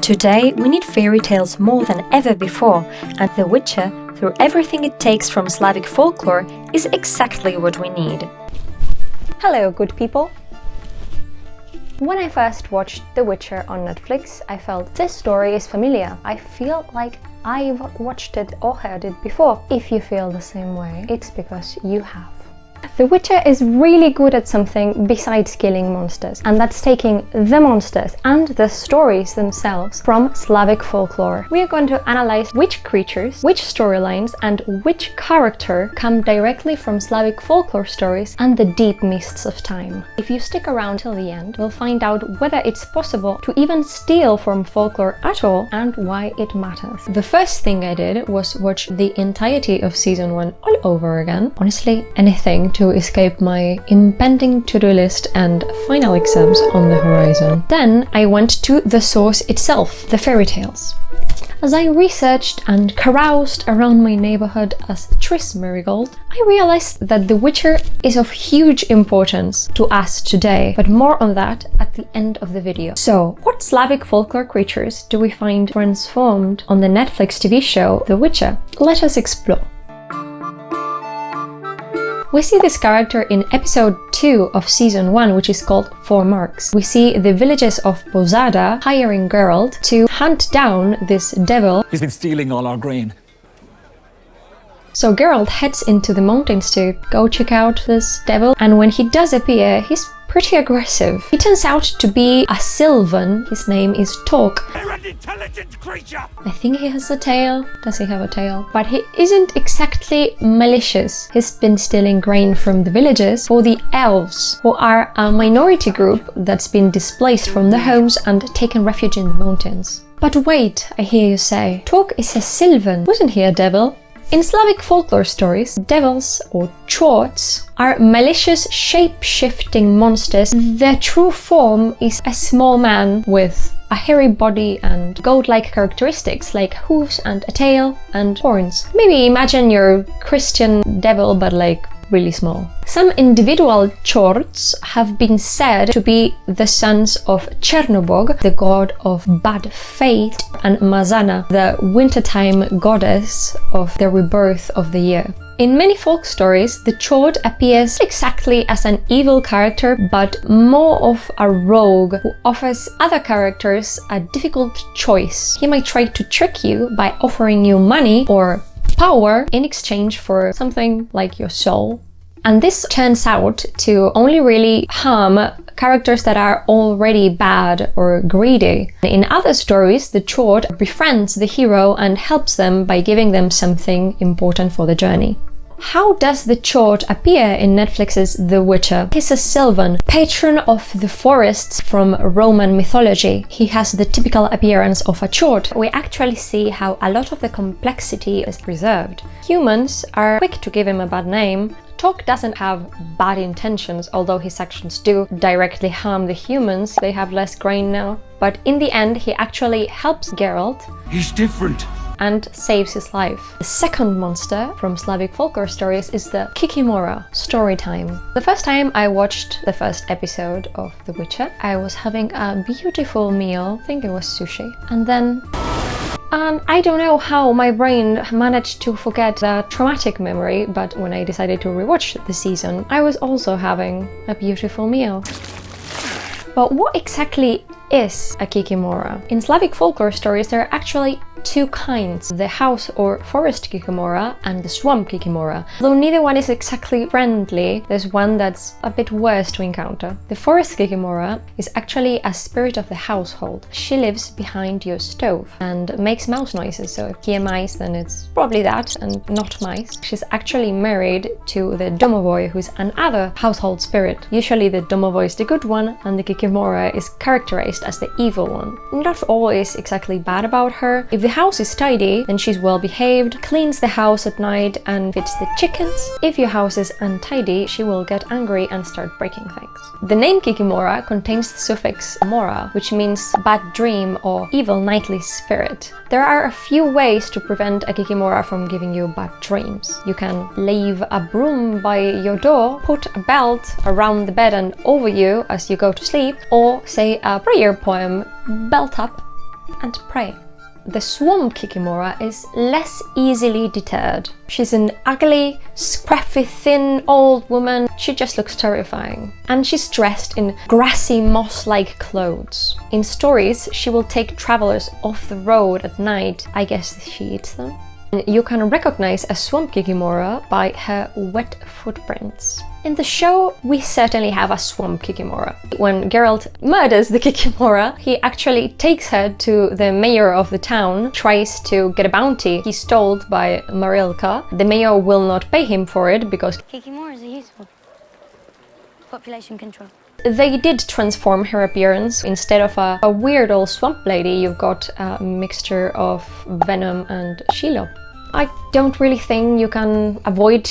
Today, we need fairy tales more than ever before, and The Witcher, through everything it takes from Slavic folklore, is exactly what we need. Hello, good people! When I first watched The Witcher on Netflix, I felt this story is familiar. I feel like I've watched it or heard it before. If you feel the same way, it's because you have. The Witcher is really good at something besides killing monsters, and that's taking the monsters and the stories themselves from Slavic folklore. We are going to analyze which creatures, which storylines, and which character come directly from Slavic folklore stories and the deep mists of time. If you stick around till the end, we'll find out whether it's possible to even steal from folklore at all and why it matters. The first thing I did was watch the entirety of season 1 all over again. Honestly, anything to escape my impending to-do list and final exams on the horizon. Then I went to the source itself, the fairy tales. As I researched and caroused around my neighborhood as Triss Marigold, I realized that The Witcher is of huge importance to us today, but more on that at the end of the video. So, what Slavic folklore creatures do we find transformed on the Netflix TV show The Witcher? Let us explore. We see this character in episode 2 of season 1, which is called 4 Marks. We see the villagers of Posada hiring Geralt to hunt down this devil. He's been stealing all our grain. So Geralt heads into the mountains to go check out this devil, and when he does appear, he's pretty aggressive. He turns out to be a sylvan. His name is Tork. You're an intelligent creature! I think he has a tail. Does he have a tail? But he isn't exactly malicious. He's been stealing grain from the villagers for the elves, who are a minority group that's been displaced from their homes and taken refuge in the mountains. But wait, I hear you say, Tork is a sylvan. Wasn't he a devil? In Slavic folklore stories, devils, or chorts, are malicious shape-shifting monsters. Their true form is a small man with a hairy body and goat-like characteristics like hooves and a tail and horns. Maybe imagine your Christian devil, but like really small. Some individual chorts have been said to be the sons of Chernobog, the god of bad fate, and Mazana, the wintertime goddess of the rebirth of the year. In many folk stories, the chort appears exactly as an evil character, but more of a rogue who offers other characters a difficult choice. He might try to trick you by offering you money or power in exchange for something like your soul. And this turns out to only really harm characters that are already bad or greedy. In other stories, the chort befriends the hero and helps them by giving them something important for the journey. How does the chort appear in Netflix's The Witcher? He's a sylvan, patron of the forests from Roman mythology. He has the typical appearance of a chort. We actually see how a lot of the complexity is preserved. Humans are quick to give him a bad name. Tork doesn't have bad intentions, although his actions do directly harm the humans. They have less grain now. But in the end, he actually helps Geralt. He's different. And saves his life. The second monster from Slavic folklore stories is the kikimora. Story time. The first time I watched the first episode of The Witcher, I was having a beautiful meal. I think it was sushi. And then I don't know how my brain managed to forget the traumatic memory, but when I decided to rewatch the season, I was also having a beautiful meal. But what exactly is a kikimora? In Slavic folklore stories, there are actually two kinds, the house or forest kikimora and the swamp kikimora. Though neither one is exactly friendly, there's one that's a bit worse to encounter. The forest kikimora is actually a spirit of the household. She lives behind your stove and makes mouse noises, so if you hear mice, then it's probably that and not mice. She's actually married to the domovoi, who's another household spirit. Usually the domovoi is the good one and the kikimora is characterized as the evil one. Not all is exactly bad about her. If the house is tidy, then she's well behaved, cleans the house at night and feeds the chickens. If your house is untidy, she will get angry and start breaking things. The name kikimora contains the suffix mora, which means bad dream or evil nightly spirit. There are a few ways to prevent a kikimora from giving you bad dreams. You can leave a broom by your door, put a belt around the bed and over you as you go to sleep, or say a prayer poem, belt up. and pray. The swamp kikimora is less easily deterred. She's an ugly, scruffy, thin old woman. She just looks terrifying. And she's dressed in grassy, moss-like clothes. In stories, she will take travelers off the road at night. I guess she eats them. You can recognize a swamp kikimora by her wet footprints. In the show, we certainly have a swamp kikimora. When Geralt murders the kikimora, he actually takes her to the mayor of the town, tries to get a bounty he stole by Marilka. The mayor will not pay him for it because Kikimoras are useful. Population control. They did transform her appearance. Instead of a weird old swamp lady, you've got a mixture of Venom and Shiloh. I don't really think you can avoid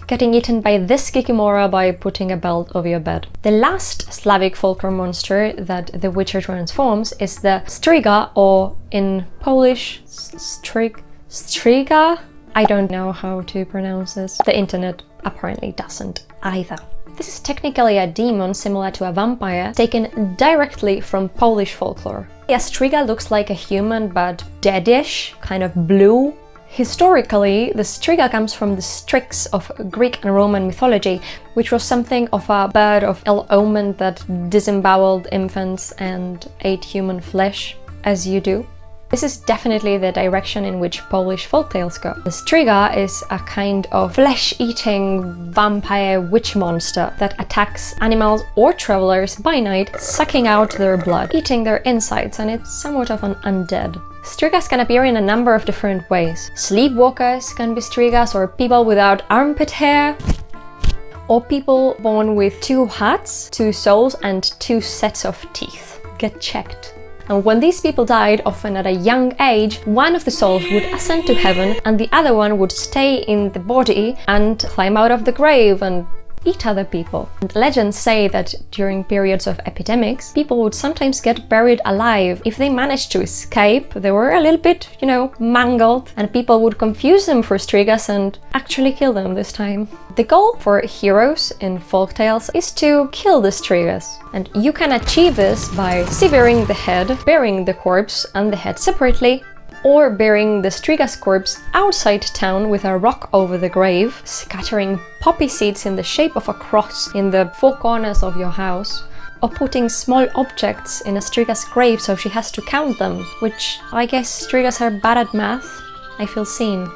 getting eaten by this kikimora by putting a belt over your bed. The last Slavic folklore monster that the Witcher transforms is the striga, or in Polish, striga? I don't know how to pronounce this. The internet apparently doesn't either. This is technically a demon similar to a vampire, taken directly from Polish folklore. A striga looks like a human but deadish, kind of blue. Historically, the striga comes from the Strix of Greek and Roman mythology, which was something of a bird of ill omen that disemboweled infants and ate human flesh, as you do. This is definitely the direction in which Polish folktales go. The striga is a kind of flesh-eating vampire witch monster that attacks animals or travelers by night, sucking out their blood, eating their insides, and it's somewhat of an undead. Strigas can appear in a number of different ways. Sleepwalkers can be strigas, or people without armpit hair, or people born with 2 hearts, 2 souls, and 2 sets of teeth. Get checked. And when these people died, often at a young age, one of the souls would ascend to heaven and the other one would stay in the body and climb out of the grave and eat other people. And legends say that during periods of epidemics, people would sometimes get buried alive. If they managed to escape, they were a little bit, mangled, and people would confuse them for strigas and actually kill them this time. The goal for heroes in folktales is to kill the strigas, and you can achieve this by severing the head, burying the corpse and the head separately, or burying the striga's corpse outside town with a rock over the grave, scattering poppy seeds in the shape of a cross in the 4 corners of your house, or putting small objects in a striga's grave so she has to count them, which I guess strigas are bad at math. I feel seen.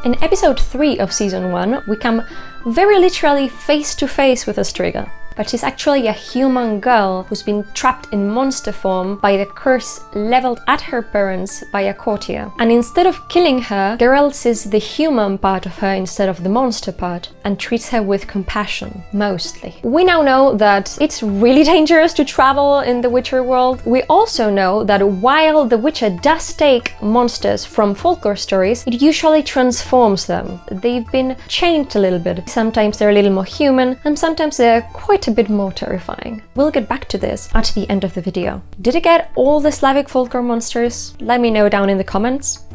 In episode 3 of season 1, we come very literally face to face with a striga. But she's actually a human girl who's been trapped in monster form by the curse leveled at her parents by a courtier. And instead of killing her, Geralt sees the human part of her instead of the monster part and treats her with compassion, mostly. We now know that it's really dangerous to travel in the Witcher world. We also know that while the Witcher does take monsters from folklore stories, it usually transforms them. They've been changed a little bit. Sometimes they're a little more human, and sometimes they're quite a bit more terrifying. We'll get back to this at the end of the video. Did I get all the Slavic folklore monsters? Let me know down in the comments.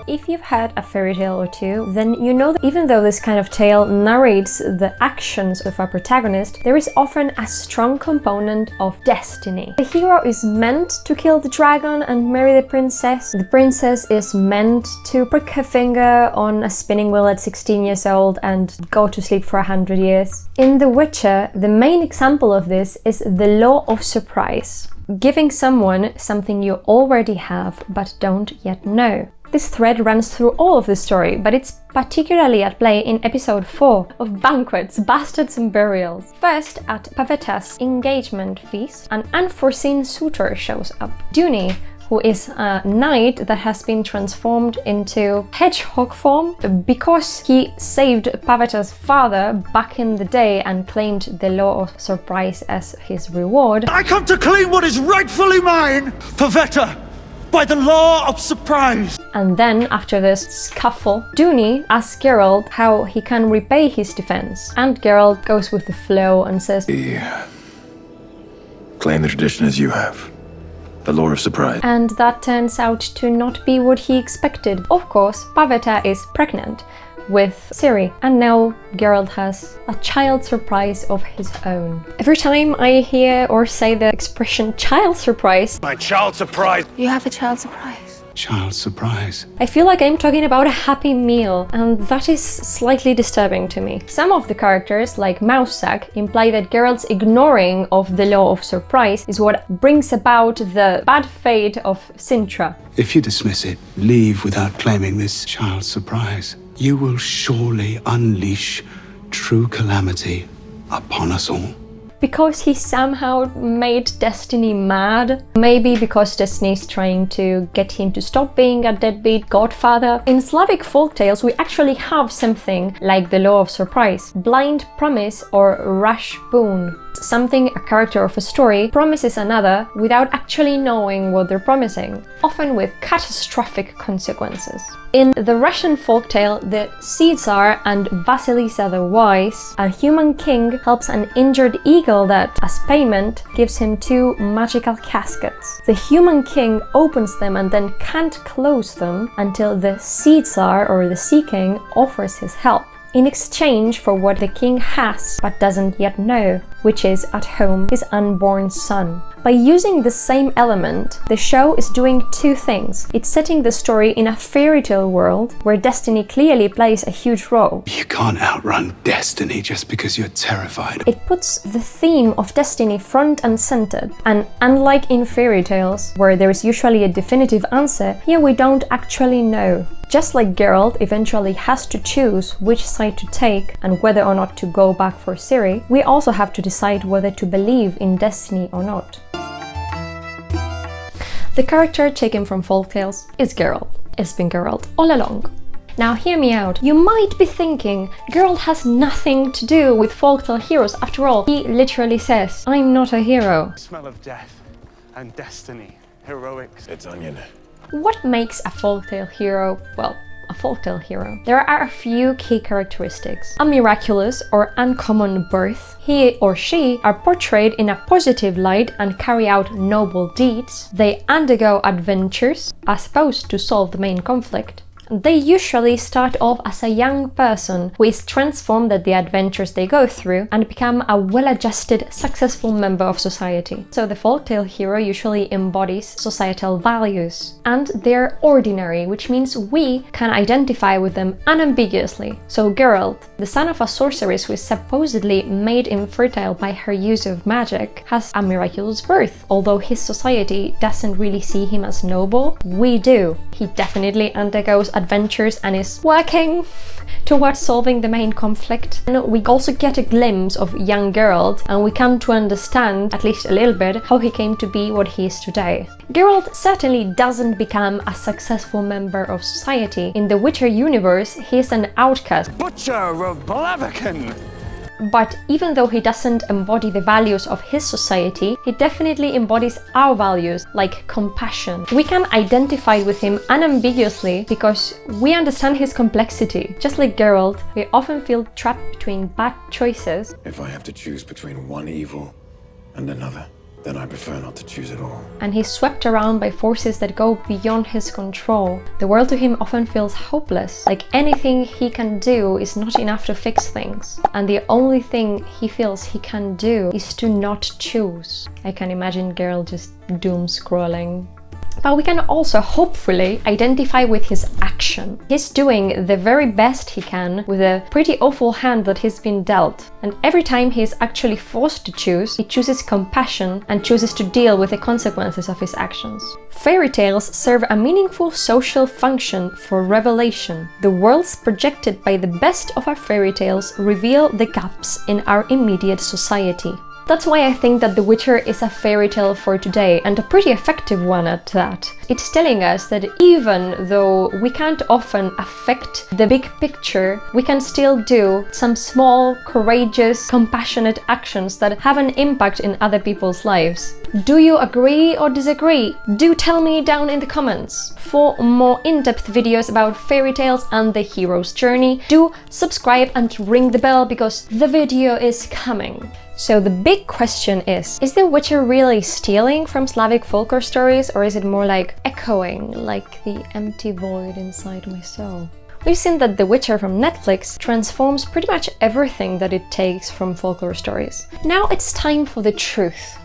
If you've heard a fairy tale or two, then you know that even though this kind of tale narrates the actions of our protagonist, there is often a strong component of destiny. The hero is meant to kill the dragon and marry the princess. The princess is meant to prick her finger on a spinning wheel at 16 years old and go to sleep for 100 years. In The Witcher, the main example of this is the law of surprise, giving someone something you already have but don't yet know. This thread runs through all of the story, but it's particularly at play in episode 4 of Banquets, Bastards and Burials. First, at Paveta's engagement feast, an unforeseen suitor shows up. Duny, who is a knight that has been transformed into hedgehog form because he saved Paveta's father back in the day and claimed the law of surprise as his reward. I come to claim what is rightfully mine, Pavetta, by the law of surprise. And then, after this scuffle, Duny asks Geralt how he can repay his defense. And Geralt goes with the flow and says, claim the tradition as you have. The law of surprise. And that turns out to not be what he expected. Of course, Paveta is pregnant with Ciri, and now Geralt has a child surprise of his own. Every time I hear or say the expression child surprise, My child surprise! You have a child surprise. Child surprise. I feel like I'm talking about a happy meal, and that is slightly disturbing to me. Some of the characters, like Mousesack, imply that Geralt's ignoring of the law of surprise is what brings about the bad fate of Sintra. If you dismiss it, leave without claiming this child surprise, you will surely unleash true calamity upon us all. Because he somehow made Destiny mad. Maybe because Destiny's trying to get him to stop being a deadbeat godfather. In Slavic folktales, we actually have something like the law of surprise, blind promise or rash boon. Something a character of a story promises another without actually knowing what they're promising, often with catastrophic consequences. In the Russian folktale, the Caesar and Vasilisa the Wise, a human king helps an injured eagle that, as payment, gives him 2 magical caskets. The human king opens them and then can't close them until the Caesar or the Sea King offers his help, in exchange for what the king has but doesn't yet know, which is at home his unborn son. By using the same element, the show is doing 2 things. It's setting the story in a fairy tale world where destiny clearly plays a huge role. You can't outrun destiny just because you're terrified. It puts the theme of destiny front and center, and unlike in fairy tales, where there is usually a definitive answer, here we don't actually know. Just like Geralt eventually has to choose which side to take and whether or not to go back for Ciri, we also have to decide whether to believe in destiny or not. The character taken from folktales is Geralt. It's been Geralt all along. Now hear me out. You might be thinking, Geralt has nothing to do with folktale heroes. After all, he literally says, I'm not a hero. Smell of death and destiny, heroics. It's onion. What makes a folktale hero, well, a folktale hero? There are a few key characteristics. A miraculous or uncommon birth. He or she are portrayed in a positive light and carry out noble deeds. They undergo adventures as opposed to solve the main conflict. They usually start off as a young person who is transformed at the adventures they go through and become a well-adjusted, successful member of society. So the folktale hero usually embodies societal values. And they're ordinary, which means we can identify with them unambiguously. So Geralt, the son of a sorceress who is supposedly made infertile by her use of magic, has a miraculous birth. Although his society doesn't really see him as noble, we do. He definitely undergoes adventures and is working towards solving the main conflict. And we also get a glimpse of young Geralt, and we come to understand, at least a little bit, how he came to be what he is today. Geralt certainly doesn't become a successful member of society. In the Witcher universe, he is an outcast. Butcher of Blaviken! But even though he doesn't embody the values of his society, he definitely embodies our values, like compassion. We can identify with him unambiguously because we understand his complexity. Just like Geralt, we often feel trapped between bad choices. If I have to choose between one evil and another, then I prefer not to choose at all. And he's swept around by forces that go beyond his control. The world to him often feels hopeless, like anything he can do is not enough to fix things. And the only thing he feels he can do is to not choose. I can imagine Geralt just doom scrolling. But we can also hopefully identify with his action. He's doing the very best he can with a pretty awful hand that he's been dealt. And every time he's actually forced to choose, he chooses compassion and chooses to deal with the consequences of his actions. Fairy tales serve a meaningful social function for revelation. The worlds projected by the best of our fairy tales reveal the gaps in our immediate society. That's why I think that The Witcher is a fairy tale for today, and a pretty effective one at that. It's telling us that even though we can't often affect the big picture, we can still do some small, courageous, compassionate actions that have an impact in other people's lives. Do you agree or disagree? Do tell me down in the comments. For more in-depth videos about fairy tales and the hero's journey, do subscribe and ring the bell because the video is coming. So the big question is The Witcher really stealing from Slavic folklore stories, or is it more like echoing, like the empty void inside my soul? We've seen that The Witcher from Netflix transforms pretty much everything that it takes from folklore stories. Now it's time for the truth.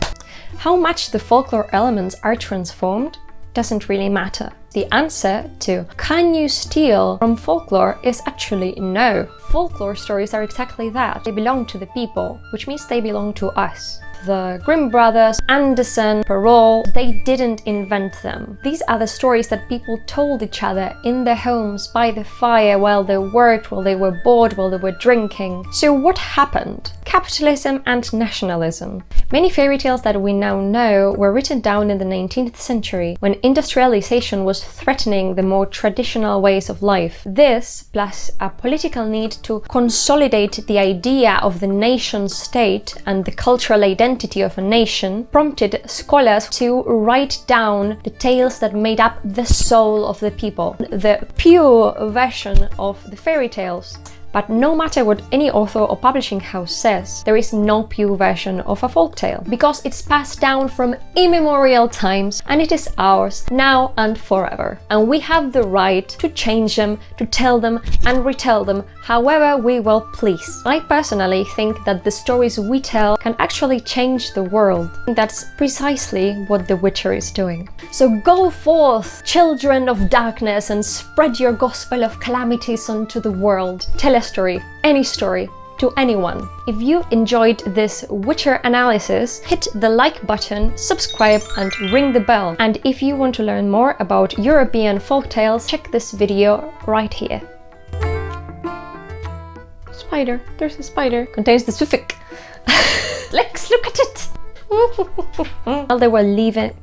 How much the folklore elements are transformed doesn't really matter. The answer to can you steal from folklore is actually no. Folklore stories are exactly that. They belong to the people, which means they belong to us. The Grimm brothers, Andersen, Perrault, they didn't invent them. These are the stories that people told each other in their homes, by the fire, while they worked, while they were bored, while they were drinking. So what happened? Capitalism and nationalism. Many fairy tales that we now know were written down in the 19th century, when industrialization was threatening the more traditional ways of life. This, plus a political need to consolidate the idea of the nation state and the cultural identity of a nation, prompted scholars to write down the tales that made up the soul of the people, the pure version of the fairy tales. But no matter what any author or publishing house says, there is no pure version of a folktale, because it's passed down from immemorial times and it is ours now and forever. And we have the right to change them, to tell them and retell them however we will please. I personally think that the stories we tell can actually change the world. That's precisely what The Witcher is doing. So go forth, children of darkness, and spread your gospel of calamities onto the world. Tell a story, any story, to anyone. If you enjoyed this Witcher analysis, hit the like button, subscribe and ring the bell. And if you want to learn more about European folktales, check this video right here. Spider, there's a spider. Contains the suffix. Lex, look at it! While they were leaving